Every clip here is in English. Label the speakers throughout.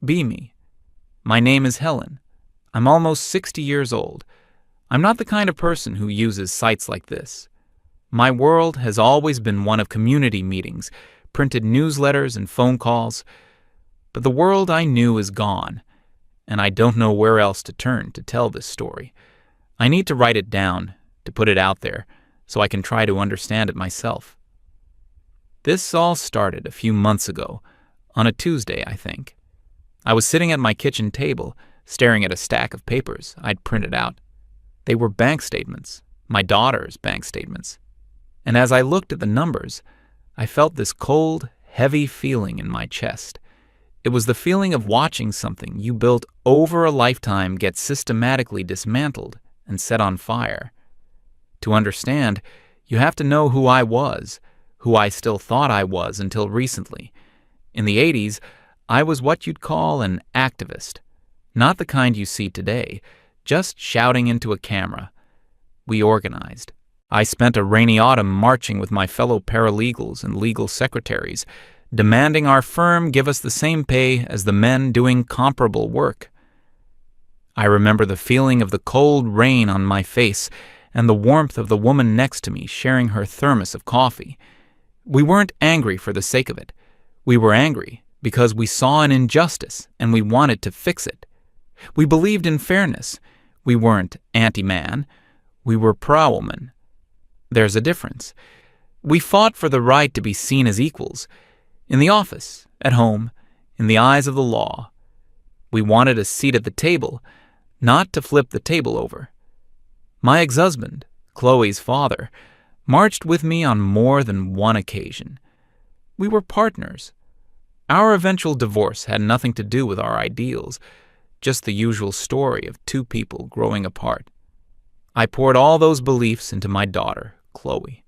Speaker 1: Be me. My name is Helen. I'm almost 60 years old. I'm not the kind of person who uses sites like this. My world has always been one of community meetings, printed newsletters and phone calls. But the world I knew is gone, and I don't know where else to turn to tell this story. I need to write it down, to put it out there, so I can try to understand it myself. This all started a few months ago, on a Tuesday, I think. I was sitting at my kitchen table, staring at a stack of papers I'd printed out. They were bank statements, my daughter's bank statements. And as I looked at the numbers, I felt this cold, heavy feeling in my chest. It was the feeling of watching something you built over a lifetime get systematically dismantled and set on fire. To understand, you have to know who I was, who I still thought I was until recently. In the 80s, I was what you'd call an activist. Not the kind you see today, just shouting into a camera. We organized. I spent a rainy autumn marching with my fellow paralegals and legal secretaries, demanding our firm give us the same pay as the men doing comparable work. I remember the feeling of the cold rain on my face and the warmth of the woman next to me sharing her thermos of coffee. We weren't angry for the sake of it. We were angry because we saw an injustice and we wanted to fix it. We believed in fairness. We weren't anti-man. We were pro-woman. There's a difference. We fought for the right to be seen as equals. In the office, at home, in the eyes of the law. We wanted a seat at the table, not to flip the table over. My ex-husband, Chloe's father, marched with me on more than one occasion. We were partners. Our eventual divorce had nothing to do with our ideals, just the usual story of two people growing apart. I poured all those beliefs into my daughter, Chloe.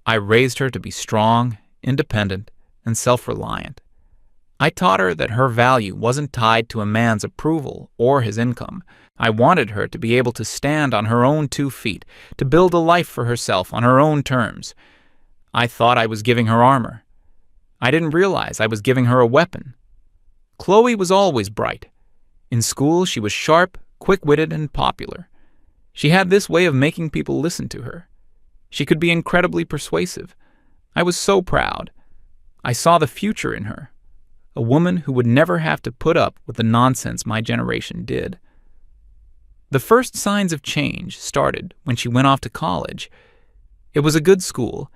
Speaker 1: I raised her to be strong, independent, and self-reliant. I taught her that her value wasn't tied to a man's approval or his income. I wanted her to be able to stand on her own 2 feet, to build a life for herself on her own terms. I thought I was giving her armor. I didn't realize I was giving her a weapon. Chloe was always bright. In school, she was sharp, quick-witted, and popular. She had this way of making people listen to her. She could be incredibly persuasive. I was so proud. I saw the future in her, a woman who would never have to put up with the nonsense my generation did. The first signs of change started when she went off to college. It was a good school,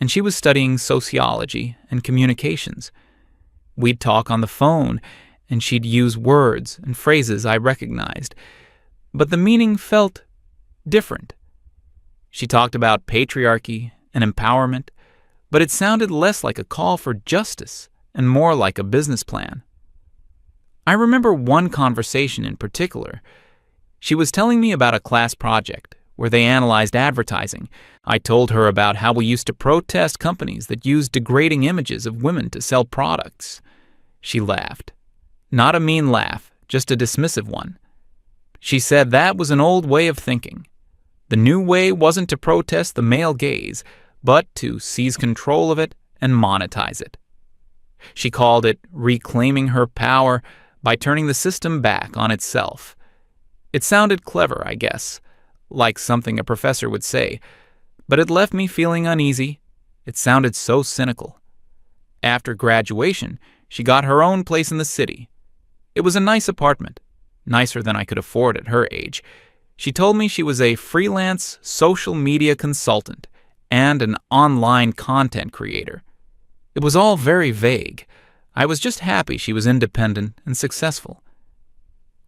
Speaker 1: and she was studying sociology and communications. We'd talk on the phone, and she'd use words and phrases I recognized, but the meaning felt different. She talked about patriarchy and empowerment, but it sounded less like a call for justice and more like a business plan. I remember one conversation in particular. She was telling me about a class project where they analyzed advertising. I told her about how we used to protest companies that used degrading images of women to sell products. She laughed. Not a mean laugh, just a dismissive one. She said that was an old way of thinking. The new way wasn't to protest the male gaze, but to seize control of it and monetize it. She called it reclaiming her power by turning the system back on itself. It sounded clever, I guess, like something a professor would say, but it left me feeling uneasy. It sounded so cynical. After graduation, she got her own place in the city. It was a nice apartment, nicer than I could afford at her age. She told me she was a freelance social media consultant and an online content creator. It was all very vague. I was just happy she was independent and successful.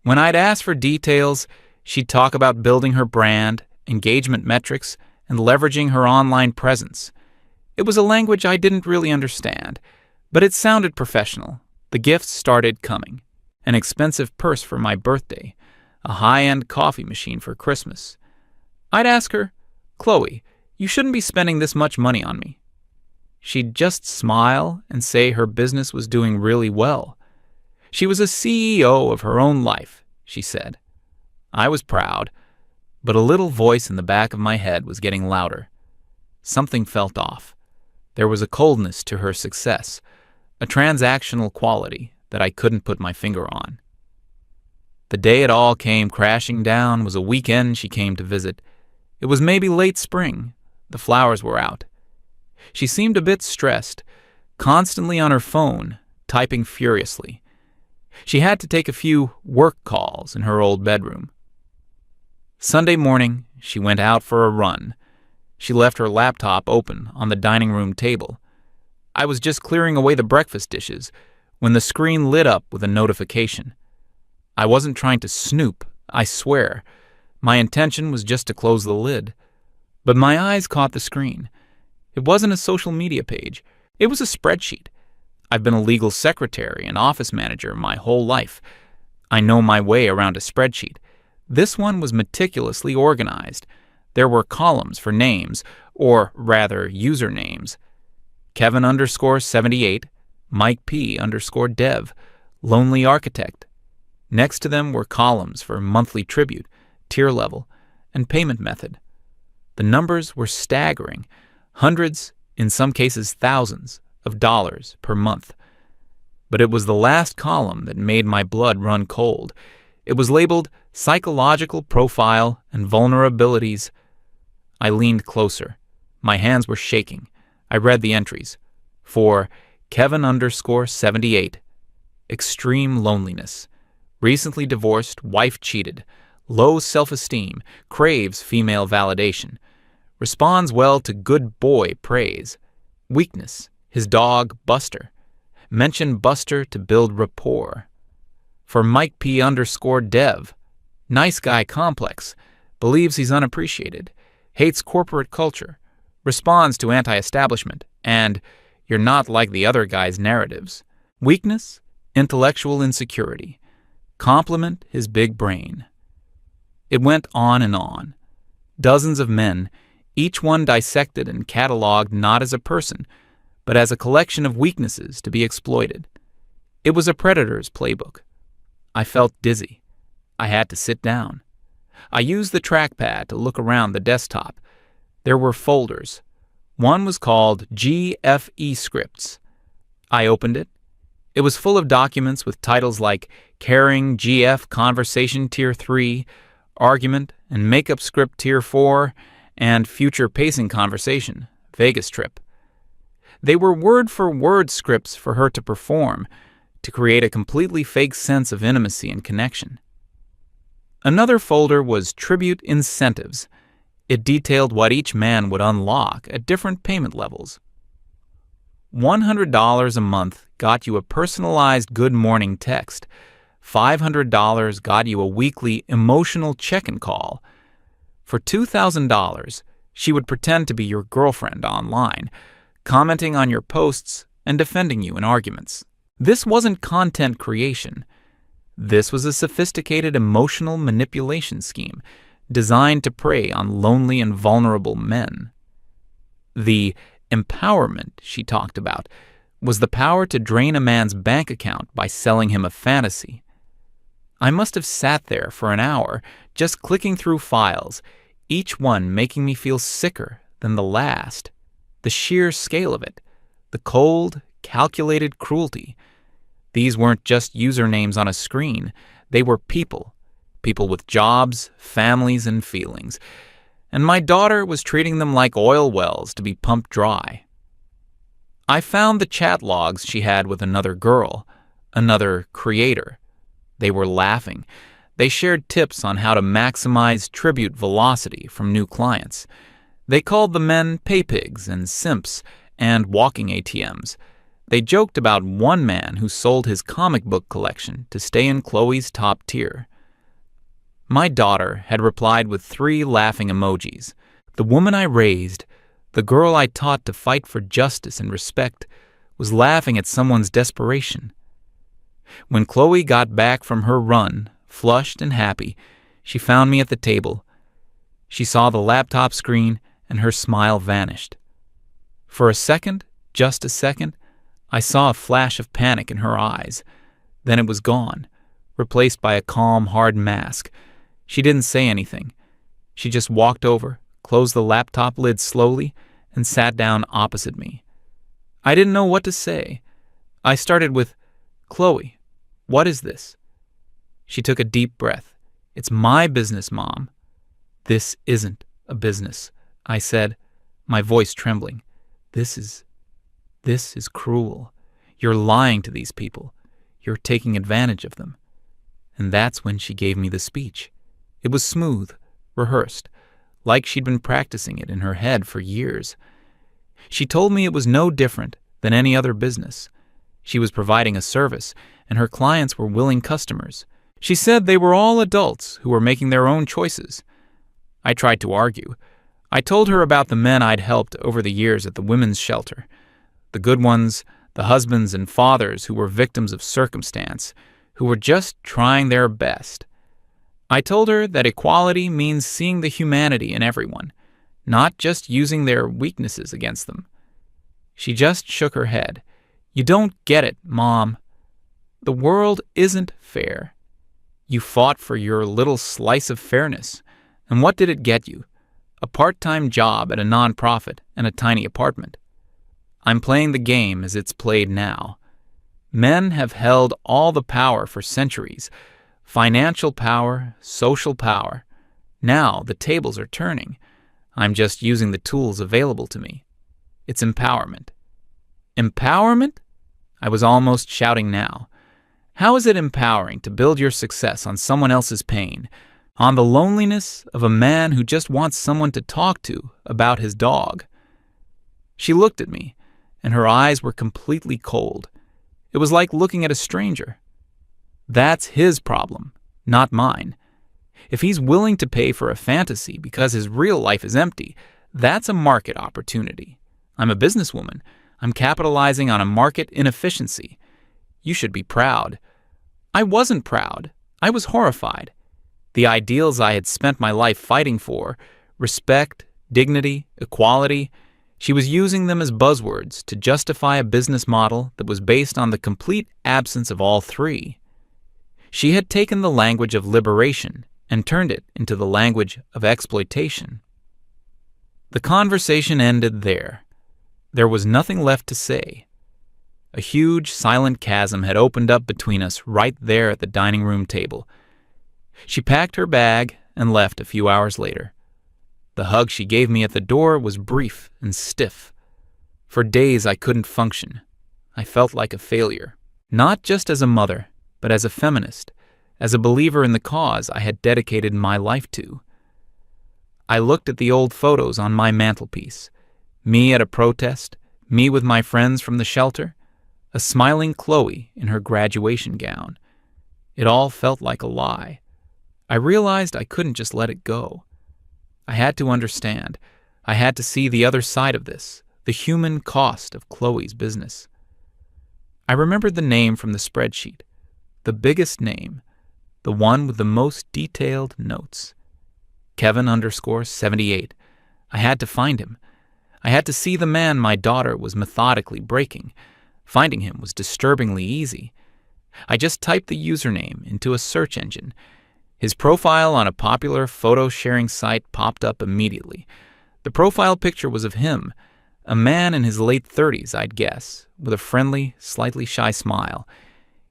Speaker 1: When I'd ask for details, she'd talk about building her brand, engagement metrics, and leveraging her online presence. It was a language I didn't really understand, but it sounded professional. The gifts started coming. An expensive purse for my birthday, a high-end coffee machine for Christmas. I'd ask her, "Chloe, you shouldn't be spending this much money on me." She'd just smile and say her business was doing really well. She was a CEO of her own life, she said. I was proud, but a little voice in the back of my head was getting louder. Something felt off. There was a coldness to her success, a transactional quality that I couldn't put my finger on. The day it all came crashing down was a weekend she came to visit. It was maybe late spring. The flowers were out. She seemed a bit stressed, constantly on her phone, typing furiously. She had to take a few work calls in her old bedroom. Sunday morning, she went out for a run. She left her laptop open on the dining room table. I was just clearing away the breakfast dishes when the screen lit up with a notification. I wasn't trying to snoop, I swear. My intention was just to close the lid. But my eyes caught the screen. It wasn't a social media page. It was a spreadsheet. I've been a legal secretary and office manager my whole life. I know my way around a spreadsheet. This one was meticulously organized. There were columns for names, or rather usernames. Kevin_78, Mike P_dev, Lonely Architect. Next to them were columns for monthly tribute, tier level, and payment method. The numbers were staggering, hundreds, in some cases thousands, of dollars per month. But it was the last column that made my blood run cold. It was labeled Psychological Profile and Vulnerabilities. I leaned closer. My hands were shaking. I read the entries. For Kevin_78, extreme loneliness. Recently divorced, wife cheated, low self-esteem, craves female validation, responds well to good boy praise, weakness, his dog Buster, mention Buster to build rapport. For Mike P_dev, nice guy complex, believes he's unappreciated, hates corporate culture, responds to anti-establishment, and you're not like the other guy's narratives. Weakness, intellectual insecurity. Compliment his big brain. It went on and on. Dozens of men, each one dissected and cataloged not as a person, but as a collection of weaknesses to be exploited. It was a predator's playbook. I felt dizzy. I had to sit down. I used the trackpad to look around the desktop. There were folders. One was called GFE Scripts. I opened it. It was full of documents with titles like Caring GF Conversation Tier 3, Argument and Makeup Script Tier 4, and Future Pacing Conversation, Vegas Trip. They were word-for-word scripts for her to perform, to create a completely fake sense of intimacy and connection. Another folder was Tribute Incentives. It detailed what each man would unlock at different payment levels. $100 a month got you a personalized good morning text. $500 got you a weekly emotional check-in call. For $2,000, she would pretend to be your girlfriend online, commenting on your posts and defending you in arguments. This wasn't content creation. This was a sophisticated emotional manipulation scheme designed to prey on lonely and vulnerable men. The empowerment she talked about was the power to drain a man's bank account by selling him a fantasy. I must have sat there for an hour just clicking through files, each one making me feel sicker than the last. The sheer scale of it, the cold, calculated cruelty. These weren't just usernames on a screen. They were people with jobs, families, and feelings. And my daughter was treating them like oil wells to be pumped dry. I found the chat logs she had with another girl, another creator. They were laughing. They shared tips on how to maximize tribute velocity from new clients. They called the men pay pigs and simps and walking ATMs. They joked about one man who sold his comic book collection to stay in Chloe's top tier. My daughter had replied with 3 laughing emojis. The woman I raised, the girl I taught to fight for justice and respect, was laughing at someone's desperation. When Chloe got back from her run, flushed and happy, she found me at the table. She saw the laptop screen and her smile vanished. For a second, just a second, I saw a flash of panic in her eyes. Then it was gone, replaced by a calm, hard mask. She didn't say anything. She just walked over, closed the laptop lid slowly, and sat down opposite me. I didn't know what to say. I started with, "Chloe, What is this? She took a deep breath. It's my business, Mom. This isn't a business, I said, my voice trembling. This is cruel. You're lying to these people. You're taking advantage of them. And that's when she gave me the speech. It was smooth, rehearsed, like she'd been practicing it in her head for years. She told me it was no different than any other business. She was providing a service, and her clients were willing customers. She said they were all adults who were making their own choices. I tried to argue. I told her about the men I'd helped over the years at the women's shelter. The good ones, the husbands and fathers who were victims of circumstance, who were just trying their best. I told her that equality means seeing the humanity in everyone, not just using their weaknesses against them. She just shook her head. You don't get it, Mom. The world isn't fair. You fought for your little slice of fairness, and what did it get you? A part-time job at a nonprofit and a tiny apartment. I'm playing the game as it's played now. Men have held all the power for centuries. Financial power, social power. Now the tables are turning. I'm just using the tools available to me. It's empowerment. Empowerment? I was almost shouting now. How is it empowering to build your success on someone else's pain, on the loneliness of a man who just wants someone to talk to about his dog? She looked at me, and her eyes were completely cold. It was like looking at a stranger. That's his problem, not mine. If he's willing to pay for a fantasy because his real life is empty, that's a market opportunity. I'm a businesswoman. I'm capitalizing on a market inefficiency. You should be proud. I wasn't proud. I was horrified. The ideals I had spent my life fighting for, respect, dignity, equality, she was using them as buzzwords to justify a business model that was based on the complete absence of all three. She had taken the language of liberation and turned it into the language of exploitation. The conversation ended there. There was nothing left to say. A huge, silent chasm had opened up between us right there at the dining room table. She packed her bag and left a few hours later. The hug she gave me at the door was brief and stiff. For days I couldn't function. I felt like a failure, not just as a mother, but as a feminist, as a believer in the cause I had dedicated my life to. I looked at the old photos on my mantelpiece. Me at a protest, me with my friends from the shelter, a smiling Chloe in her graduation gown. It all felt like a lie. I realized I couldn't just let it go. I had to understand. I had to see the other side of this, the human cost of Chloe's business. I remembered the name from the spreadsheet, the biggest name, the one with the most detailed notes. Kevin_78. I had to find him. I had to see the man my daughter was methodically breaking. Finding him was disturbingly easy. I just typed the username into a search engine. His profile on a popular photo-sharing site popped up immediately. The profile picture was of him, a man in his late 30s, I'd guess, with a friendly, slightly shy smile.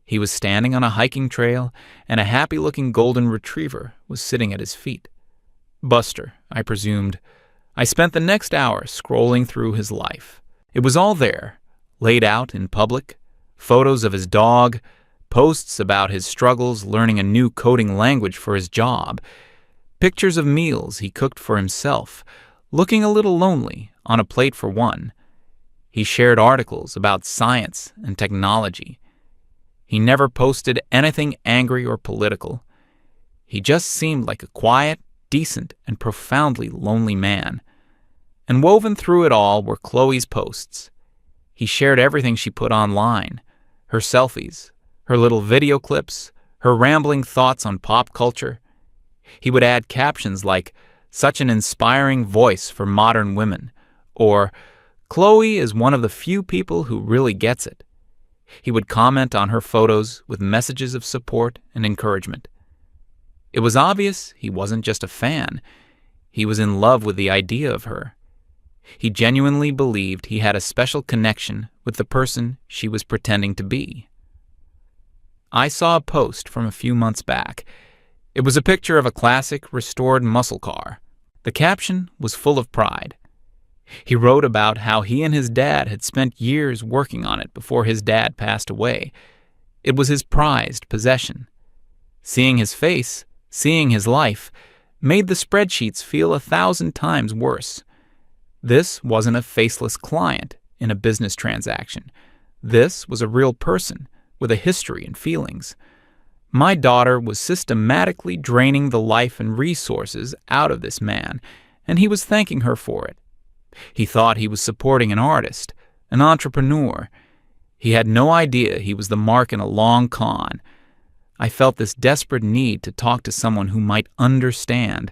Speaker 1: He was standing on a hiking trail, and a happy-looking golden retriever was sitting at his feet. Buster, I presumed. I spent the next hour scrolling through his life. It was all there, laid out in public, photos of his dog, posts about his struggles learning a new coding language for his job, pictures of meals he cooked for himself, looking a little lonely on a plate for one. He shared articles about science and technology. He never posted anything angry or political. He just seemed like a quiet, decent, and profoundly lonely man. And woven through it all were Chloe's posts. He shared everything she put online, her selfies, her little video clips, her rambling thoughts on pop culture. He would add captions like, "Such an inspiring voice for modern women," or, "Chloe is one of the few people who really gets it." He would comment on her photos with messages of support and encouragement. It was obvious he wasn't just a fan. He was in love with the idea of her. He genuinely believed he had a special connection with the person she was pretending to be. I saw a post from a few months back. It was a picture of a classic, restored muscle car. The caption was full of pride. He wrote about how he and his dad had spent years working on it before his dad passed away. It was his prized possession. Seeing his face, seeing his life, made the spreadsheets feel 1,000 times worse. This wasn't a faceless client in a business transaction. This was a real person with a history and feelings. My daughter was systematically draining the life and resources out of this man, and he was thanking her for it. He thought he was supporting an artist, an entrepreneur. He had no idea he was the mark in a long con. I felt this desperate need to talk to someone who might understand.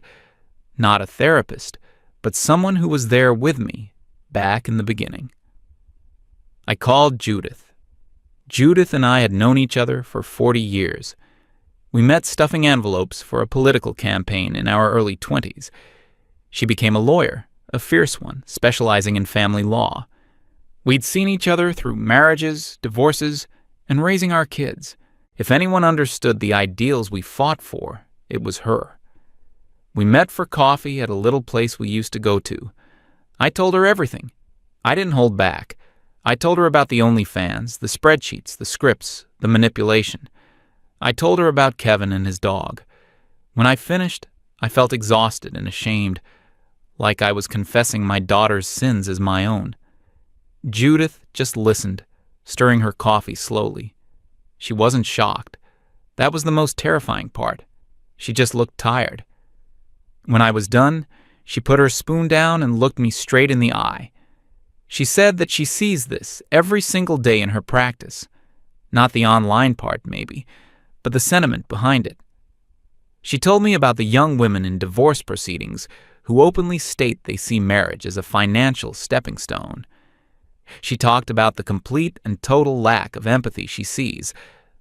Speaker 1: Not a therapist, but someone who was there with me, back in the beginning. I called Judith. Judith and I had known each other for 40 years. We met stuffing envelopes for a political campaign in our early 20s. She became a lawyer, a fierce one, specializing in family law. We'd seen each other through marriages, divorces, and raising our kids. If anyone understood the ideals we fought for, it was her. We met for coffee at a little place we used to go to. I told her everything. I didn't hold back. I told her about the OnlyFans, the spreadsheets, the scripts, the manipulation. I told her about Kevin and his dog. When I finished, I felt exhausted and ashamed, like I was confessing my daughter's sins as my own. Judith just listened, stirring her coffee slowly. She wasn't shocked. That was the most terrifying part. She just looked tired. When I was done, she put her spoon down and looked me straight in the eye. She said that she sees this every single day in her practice. Not the online part, maybe, but the sentiment behind it. She told me about the young women in divorce proceedings who openly state they see marriage as a financial stepping stone. She talked about the complete and total lack of empathy she sees,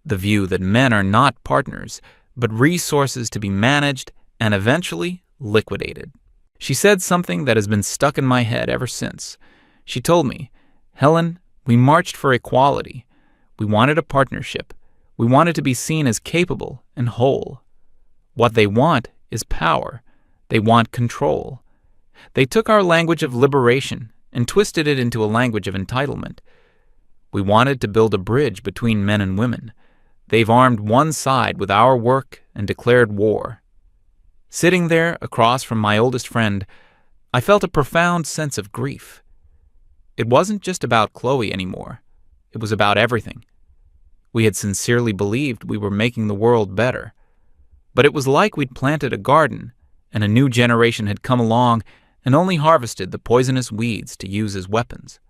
Speaker 1: the view that men are not partners, but resources to be managed and eventually liquidated. She said something that has been stuck in my head ever since. She told me, "Helen, we marched for equality. We wanted a partnership. We wanted to be seen as capable and whole. What they want is power. They want control. They took our language of liberation and twisted it into a language of entitlement. We wanted to build a bridge between men and women. They've armed one side with our work and declared war." Sitting there across from my oldest friend, I felt a profound sense of grief. It wasn't just about Chloe anymore. It was about everything. We had sincerely believed we were making the world better. But it was like we'd planted a garden, and a new generation had come along and only harvested the poisonous weeds to use as weapons.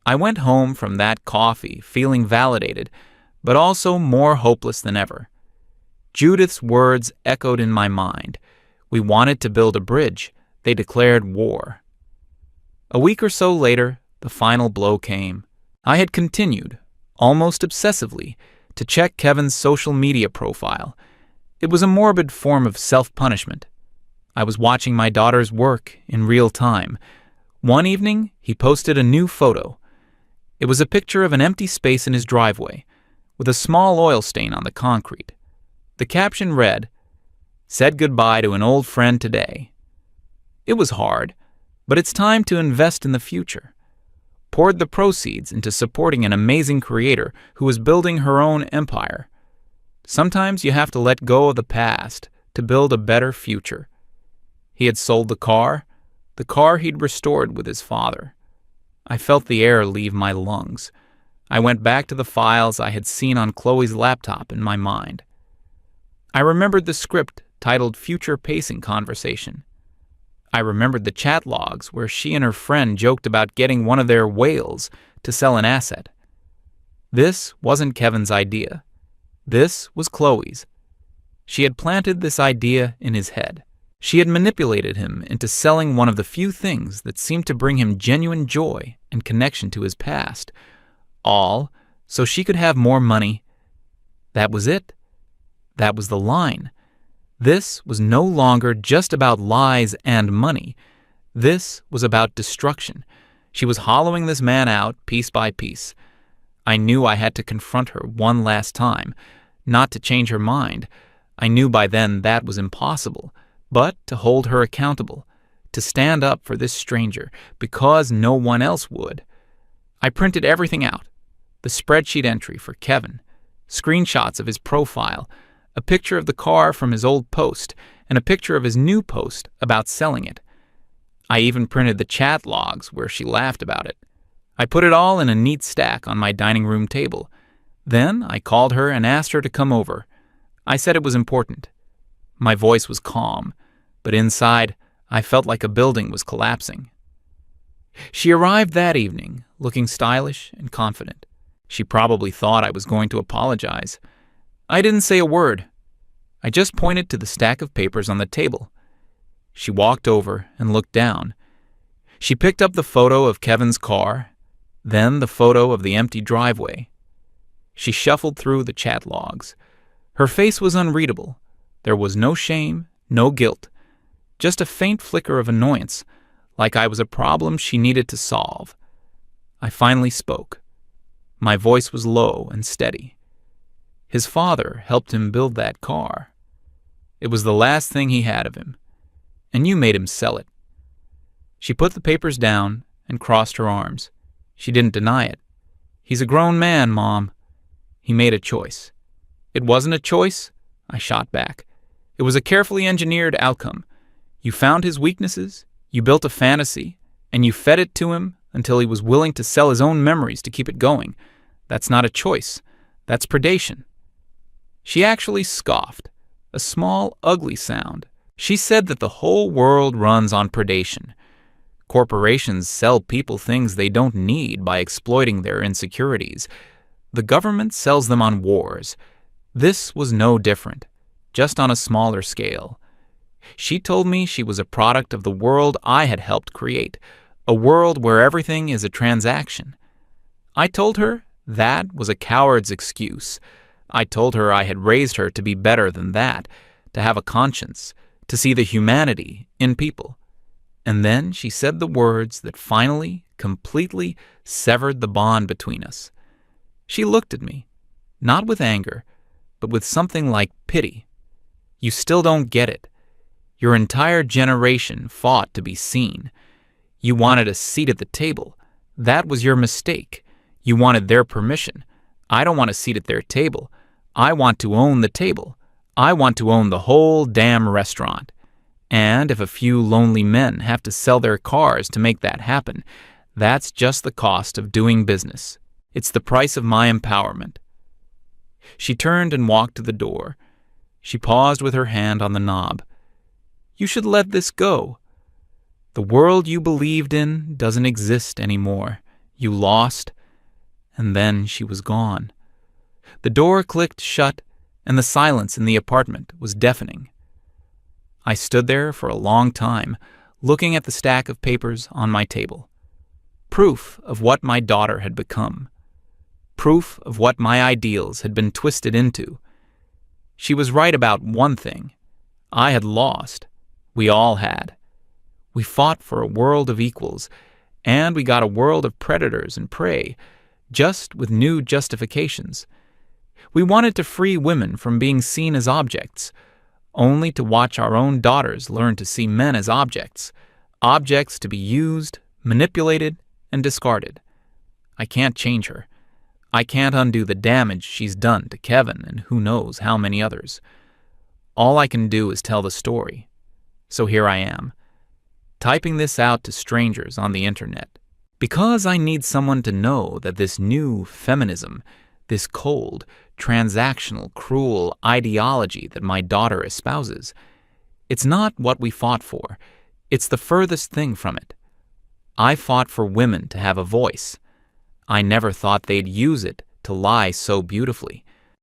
Speaker 1: I went home from that coffee feeling validated, but also more hopeless than ever. Judith's words echoed in my mind. We wanted to build a bridge. They declared war. A week or so later, the final blow came. I had continued, almost obsessively, to check Kevin's social media profile. It was a morbid form of self-punishment. I was watching my daughter's work in real time. One evening, he posted a new photo. It was a picture of an empty space in his driveway, with a small oil stain on the concrete. The caption read, "Said goodbye to an old friend today." It was hard, but it's time to invest in the future. Poured the proceeds into supporting an amazing creator who was building her own empire. Sometimes you have to let go of the past to build a better future. He had sold the car he'd restored with his father. I felt the air leave my lungs. I went back to the files I had seen on Chloe's laptop in my mind. I remembered the script titled Future Pacing Conversation. I remembered the chat logs where she and her friend joked about getting one of their whales to sell an asset. This wasn't Kevin's idea. This was Chloe's. She had planted this idea in his head. She had manipulated him into selling one of the few things that seemed to bring him genuine joy and connection to his past. All so she could have more money. That was it. That was the line. This was no longer just about lies and money. This was about destruction. She was hollowing this man out piece by piece. I knew I had to confront her one last time, not to change her mind. I knew by then that was impossible, but to hold her accountable, to stand up for this stranger because no one else would. I printed everything out, the spreadsheet entry for Kevin, screenshots of his profile, a picture of the car from his old post, and a picture of his new post about selling it. I even printed the chat logs where she laughed about it. I put it all in a neat stack on my dining room table. Then I called her and asked her to come over. I said it was important. My voice was calm, but inside I felt like a building was collapsing. She arrived that evening, looking stylish and confident. She probably thought I was going to apologize. I didn't say a word. I just pointed to the stack of papers on the table. She walked over and looked down. She picked up the photo of Kevin's car, then the photo of the empty driveway. She shuffled through the chat logs. Her face was unreadable. There was no shame, no guilt, just a faint flicker of annoyance, like I was a problem she needed to solve. I finally spoke. My voice was low and steady. His father helped him build that car. It was the last thing he had of him, and you made him sell it. She put the papers down and crossed her arms. She didn't deny it. He's a grown man, Mom. He made a choice. It wasn't a choice, I shot back. It was a carefully engineered outcome. You found his weaknesses, you built a fantasy, and you fed it to him until he was willing to sell his own memories to keep it going. That's not a choice. That's predation. She actually scoffed, a small, ugly sound. She said that the whole world runs on predation. Corporations sell people things they don't need by exploiting their insecurities. The government sells them on wars. This was no different, just on a smaller scale. She told me she was a product of the world I had helped create, a world where everything is a transaction. I told her that was a coward's excuse. I told her I had raised her to be better than that, to have a conscience, to see the humanity in people. And then she said the words that finally, completely severed the bond between us. She looked at me, not with anger, but with something like pity. You still don't get it. Your entire generation fought to be seen. You wanted a seat at the table. That was your mistake. You wanted their permission. I don't want a seat at their table. I want to own the table. I want to own the whole damn restaurant. And if a few lonely men have to sell their cars to make that happen, that's just the cost of doing business. It's the price of my empowerment. She turned and walked to the door. She paused with her hand on the knob. You should let this go. The world you believed in doesn't exist anymore. You lost. And then she was gone. The door clicked shut, and the silence in the apartment was deafening. I stood there for a long time, looking at the stack of papers on my table. Proof of what my daughter had become. Proof of what my ideals had been twisted into. She was right about one thing. I had lost. We all had. We fought for a world of equals, and we got a world of predators and prey, just with new justifications. We wanted to free women from being seen as objects, only to watch our own daughters learn to see men as objects, objects to be used, manipulated, and discarded. I can't change her. I can't undo the damage she's done to Kevin and who knows how many others. All I can do is tell the story. So here I am, typing this out to strangers on the internet, because I need someone to know that this new feminism, this cold, transactional, cruel ideology that my daughter espouses, it's not what we fought for. It's the furthest thing from it. I fought for women to have a voice. I never thought they'd use it to lie so beautifully.